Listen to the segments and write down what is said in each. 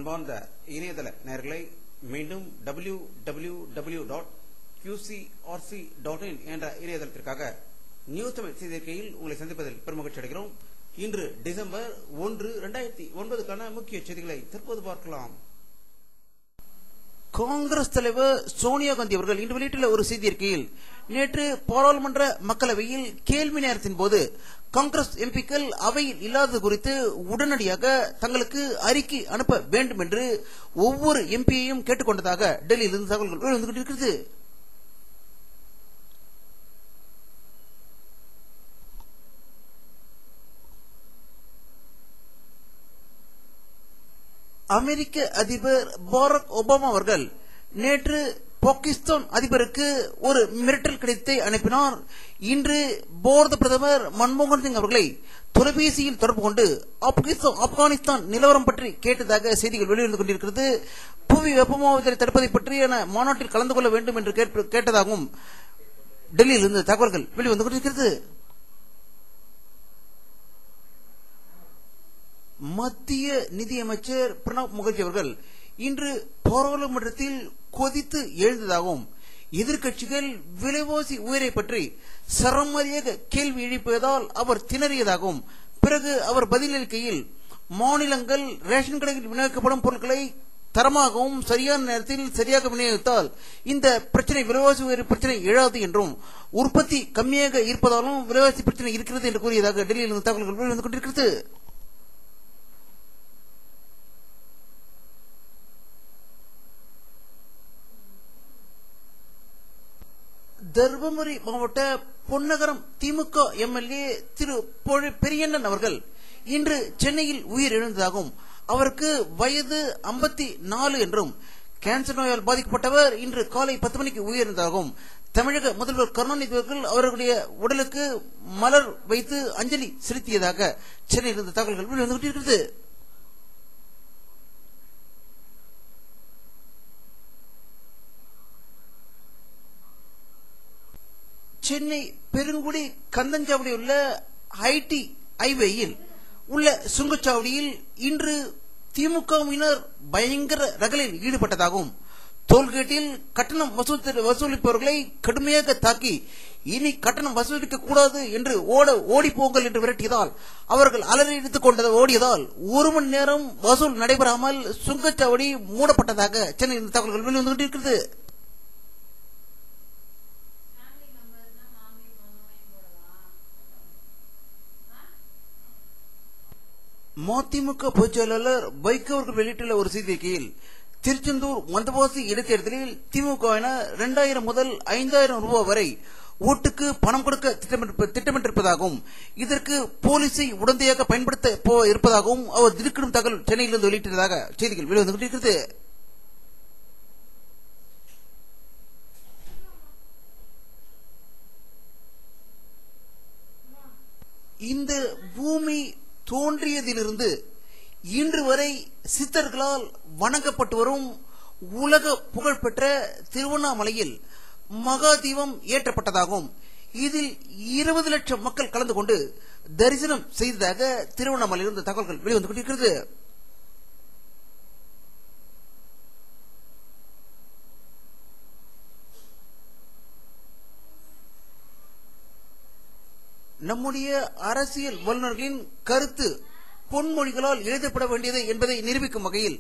அன்பார்ந்த இணையதள நேயர்களை மீண்டும் www.qcrc.in என்ற இணையதளத்திற்காக நியூஸ் தமிழ் செய்திக்கையில் உங்களை சந்திப்பதில் பெருமகிழ்ச்சி அடைகிறோம். இன்று டிசம்பர் 1, 2009 முக்கிய செய்திகளை தற்போது பார்க்கலாம். காங்கிரஸ் தலைவர் சோனியா காந்தி அவர்கள் இன்று வெளியிட்டுள்ள ஒரு செய்தி அறிக்கையில், நேற்று பாராளுமன்ற மக்களவையில் கேள்வி நேரத்தின் போது காங்கிரஸ் எம்பிக்கள் அவையில் இல்லாதது குறித்து உடனடியாக தங்களுக்கு அறிக்கை அனுப்ப வேண்டும் என்று ஒவ்வொரு எம்பியையும் கேட்டுக்கொண்டதாக டெல்லியில் இருந்து தகவல்கள் வந்து கொண்டிருக்கிறது. அமெரிக்க அதிபர் பாரக் ஒபாமா அவர்கள் நேற்று பாகிஸ்தான் அதிபருக்கு ஒரு மிரட்டல் கடிதத்தை அனுப்பினார். இன்று பாரத பிரதமர் மன்மோகன் சிங் அவர்களை தொலைபேசியில் தொடர்பு கொண்டு ஆப்கானிஸ்தான் நிலவரம் பற்றி கேட்டதாக செய்திகள் வெளிவந்து கொண்டிருக்கிறது. புவி வெப்பமாவதை தடுப்பதை பற்றியான மாநாட்டில் கலந்து கொள்ள வேண்டும் என்று கேட்டதாகவும் டெல்லியில் இருந்து தகவல்கள் வெளிவந்து கொண்டிருக்கிறது. மத்திய நிதியமைச்சர் பிரணாப் முகர்ஜி அவர்கள் இன்று பாராளுமன்றத்தில் கொதித்து எழுந்ததாகவும், எதிர்கட்சிகள் விலைவாசி உயரை பற்றி சரமாரியாக கேள்வி எழுப்பியதால் அவர் திணறியதாகவும், பிறகு அவர் பதிலளிக்கையில் மாநிலங்கள் ரேஷன் கடையில் விநியோகிக்கப்படும் பொருட்களை தரமாகவும் சரியான நேரத்தில் சரியாக விநியோகித்தால் இந்த பிரச்சனை விலைவாசி உயர் பிரச்சனை எழாது என்றும், உற்பத்தி கம்மியாக இருப்பதாலும் விலைவாசி பிரச்சனை இருக்கிறது என்று கூறியதாக டெல்லியில் இருந்து தகவல்கள் வந்து கொண்டிருக்கிறது. தர்மபுரி மாவட்ட பொன்னகரம் திமுக எம்எல்ஏ திரு பெரியண்ணன் அவர்கள் இன்று சென்னையில் உயிரிழந்ததாகவும், அவருக்கு வயது 54 என்றும், கேன்சர் நோயால் பாதிக்கப்பட்டவர் இன்று காலை 10 மணிக்கு உயிரிழந்ததாகவும், தமிழக முதல்வர் கருணாநிதி அவர்கள் அவர்களுடைய உடலுக்கு மலர் வைத்து அஞ்சலி செலுத்தியதாக சென்னையில் இருந்த தகவல்கள் வெளிவந்து கொண்டிருக்கிறது. சென்னை பெருங்குடி கந்தஞ்சாவடி உள்ள ஐடி ஹைவேயில் உள்ள சுங்கச்சாவடியில் இன்று திமுகவினர் பயங்கர ரகலில் ஈடுபட்டதாகவும், டோல்கேட்டில் கட்டணம் வசூலிப்பவர்களை கடுமையாக தாக்கி இனி கட்டணம் வசூலிக்க கூடாது என்று ஓடி போங்கள் என்று விரட்டியதால் அவர்கள் அலறி எடுத்துக் ஓடியதால் 1 மணி நேரம் வசூல் நடைபெறாமல் சுங்கச்சாவடி மூடப்பட்டதாக சென்னையில் தகவல்கள் வெளிவந்து கொண்டிருக்கிறது. மதிமுக பொதுச்செயலாளர் வைகோ அவர்கள் வெளியிட்டுள்ள ஒரு செய்திக்கையில், திருச்செந்தூர் வந்தவாசி இடைத்தேர்தலில் திமுகவினர் 2000 முதல் 5000 ரூபாய் வரை ஓட்டுக்கு பணம் கொடுக்க திட்டமிட்டிருப்பதாகவும், இதற்கு போலீஸை உடந்தையாக பயன்படுத்த இருப்பதாகவும் அவர் திடுக்கிடும் தகவல் சென்னையிலிருந்து வெளியிட்டதாக செய்திகள் வெளிவந்து கொண்டிருக்கிறது. இந்த பூமி தோன்றியதிலிருந்து இன்று வரை சித்தர்களால் வணங்கப்பட்டு வரும் உலக புகழ்பெற்ற திருவண்ணாமலையில் மகா தீபம் ஏற்றப்பட்டதாகவும், இதில் 20 லட்சம் மக்கள் கலந்து கொண்டு தரிசனம் செய்ததாக திருவண்ணாமலையிலிருந்து தகவல்கள் வெளிவந்து கொண்டிருக்கிறது. நம்முடைய அரசியல் வல்லுநர்களின் கருத்து பொன்மொழிகளால் எழுதப்பட வேண்டியது என்பதை நிரூபிக்கும் வகையில்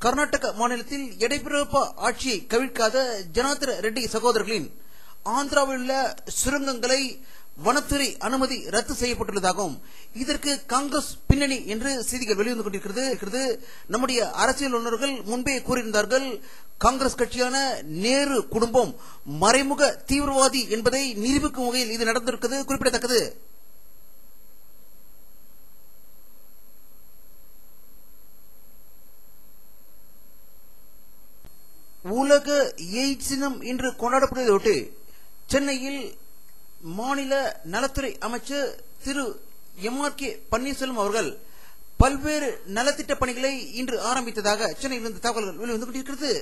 கர்நாடக மாநிலத்தில் எடைபிறப்பா ஆட்சியை கவிழ்க்காத ஜனார்தன ரெட்டி சகோதரர்களின் ஆந்திராவில் உள்ள சுரங்கங்களை வனத்துறை அனுமதி ரத்து செய்யப்பட்டுள்ளதாகவும், இதற்கு காங்கிரஸ் பின்னணி என்று செய்திகள் வெளிவந்து கொண்டிருக்கிறது. நம்முடைய அரசியல் வல்லுநர்கள் முன்பே கூறியிருந்தார்கள், காங்கிரஸ் கட்சியான நேரு குடும்பம் மறைமுக தீவிரவாதி என்பதை நிரூபிக்கும் வகையில் இது நடந்திருக்கிறது குறிப்பிடத்தக்கது. உலக எய்ட்ஸ் தினம் இன்று கொண்டாடப்படுவதையொட்டி சென்னையில் மாநில நலத்துறை அமைச்சர் திரு எம்.ஆர்.கே. பன்னீர்செல்வம் அவர்கள் பல்வேறு நலத்திட்ட பணிகளை இன்று ஆரம்பித்ததாக சென்னையிலிருந்து தகவல்கள் வெளிவந்து கொண்டிருக்கிறது.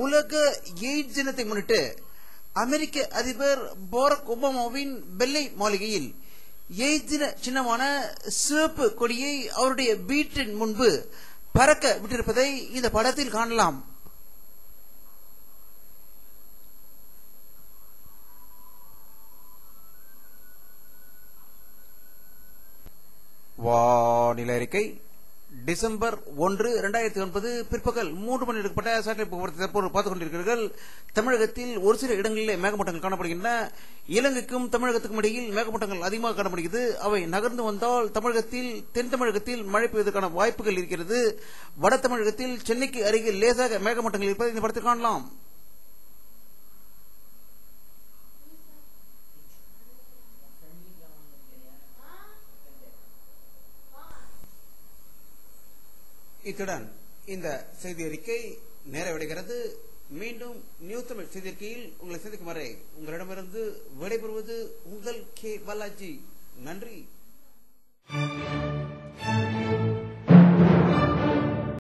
உலக எய்ட்ஸ் தினத்தை முன்னிட்டு அமெரிக்க அதிபர் பாரக் ஒபாமாவின் வெள்ளை மாளிகையில் எய்ட்ஸ் தின சின்னமான சிவப்பு கொடியை அவருடைய வீட்டின் முன்பு பறக்க விட்டிருப்பதை இந்த படத்தில் காணலாம். வானிலை அறிக்கை. டிசம்பர் 1, 2009 பிற்பகல் 3 மணி எடுக்கப்பட்ட சேட்டலைட் போக்குவரத்து தற்போது பார்த்துக் கொண்டிருக்கிறீர்கள். தமிழகத்தில் ஒரு சில இடங்களில் மேகமூட்டங்கள் காணப்படுகின்றன. இலங்கைக்கும் தமிழகத்துக்கும் இடையில் மேகமூட்டங்கள் அதிகமாக காணப்படுகிறது. அவை நகர்ந்து வந்தால் தமிழகத்தில் தென் தமிழகத்தில் மழை பெய்வதற்கான வாய்ப்புகள் இருக்கிறது. வட தமிழகத்தில் சென்னைக்கு அருகில் லேசாக மேகமூட்டங்கள் இருப்பதை இந்த படத்தில் காணலாம். இத்துடன் இந்த செய்தி அறிக்கை நிறைவடைகிறது. மீண்டும் நியூஸ் தமிழ் செய்தி அறிக்கையில் உங்களை சந்திக்கும் வரை உங்களிடமிருந்து விடைபெறுவது உங்கள் கே பாலாஜி. நன்றி.